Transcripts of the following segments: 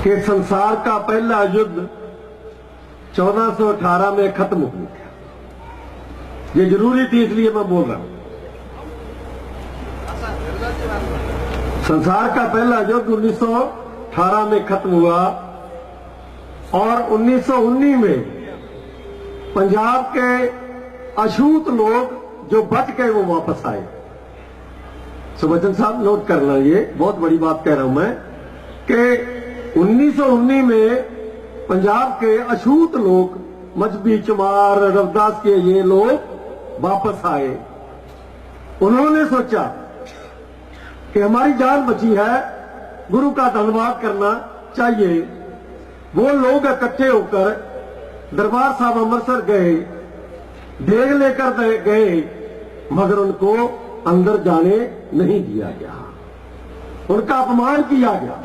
कि संसार का पहला युद्ध 1418 में खत्म हो गया। ये जरूरी थी, इसलिए मैं बोल रहा हूं। संसार का पहला युद्ध 1918 में खत्म हुआ और 1919 में पंजाब के अछूत लोग जो बच गए वो वापस आए। सुबचन साहब नोट करना, ये बहुत बड़ी बात कह रहा हूं मैं कि 1919 में पंजाब के अछूत लोग, मजहबी चमार, रविदास के ये लोग वापस आए। उन्होंने सोचा कि हमारी जान बची है, गुरु का धन्यवाद करना चाहिए। वो लोग इकट्ठे होकर दरबार साहब अमृतसर गए, देग लेकर गए, मगर उनको अंदर जाने नहीं दिया गया। उनका अपमान किया गया,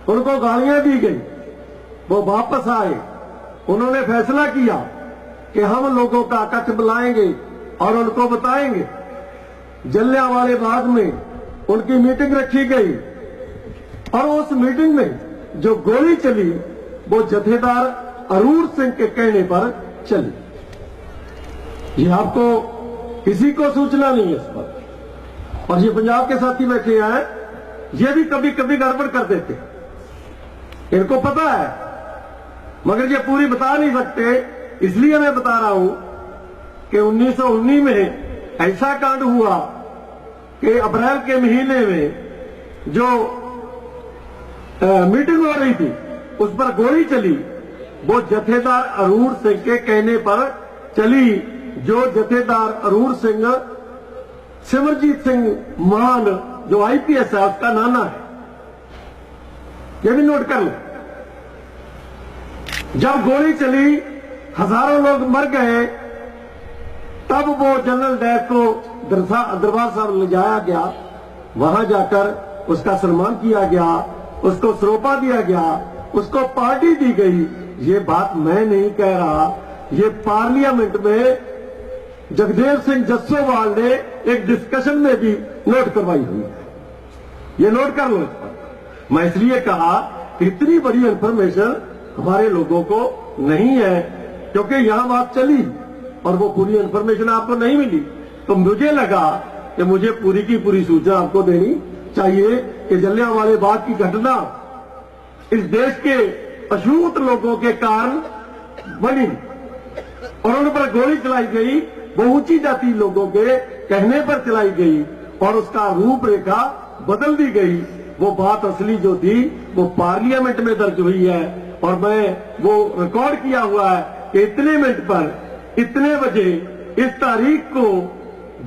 उनको गालियां दी गई। वो वापस आए, उन्होंने फैसला किया कि हम लोगों का कट बुलाएंगे और उनको बताएंगे। जलियांवाले बाग में उनकी मीटिंग रखी गई और उस मीटिंग में जो गोली चली वो जथेदार अरूर सिंह के कहने पर चली। ये आपको किसी को सूचना नहीं है इस पर। और ये पंजाब के साथी बैठे हैं, ये भी कभी कभी गड़बड़ कर देते, इनको पता है, मगर ये पूरी बता नहीं सकते। इसलिए मैं बता रहा हूं कि 1919 में ऐसा कांड हुआ कि अप्रैल के महीने में जो मीटिंग हो रही थी उस पर गोली चली। वो जथेदार अरूर सिंह के कहने पर चली। जो जथेदार अरूर सिंह सिमरजीत सिंह मान जो आईपीएस है उसका नाना है, ये भी नोट कर लो। जब गोली चली, हजारों लोग मर गए, तब वो जनरल डैर को दरबार साहब ले जाया गया। वहां जाकर उसका सम्मान किया गया, उसको सरोपा दिया गया, उसको पार्टी दी गई। ये बात मैं नहीं कह रहा, ये पार्लियामेंट में जगदेव सिंह जस्सोवाल ने एक डिस्कशन में भी नोट करवाई हुई है। ये नोट कर लो इस पर। मैं इसलिए कहा कि इतनी बड़ी इंफॉर्मेशन हमारे लोगों को नहीं है, क्योंकि यहां बात चली और वो पूरी इंफॉर्मेशन आपको नहीं मिली। तो मुझे लगा कि मुझे पूरी की पूरी सूचना आपको देनी चाहिए कि जलियांवाले बाग की घटना इस देश के अछूत लोगों के कारण बनी और उन पर गोली चलाई गई। वो ऊंची जाति लोगों के कहने पर चलाई गई और उसका रूपरेखा बदल दी गई। वो बात असली जो थी वो पार्लियामेंट में दर्ज हुई है और मैं वो रिकॉर्ड किया हुआ है कि इतने मिनट पर इतने बजे इस तारीख को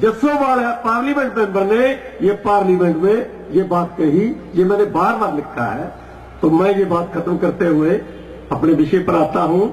जस्सोवाल पार्लियामेंट मेंबर ने ये पार्लियामेंट में ये बात कही। ये मैंने बार बार लिखा है। तो मैं ये बात खत्म करते हुए अपने विषय पर आता हूं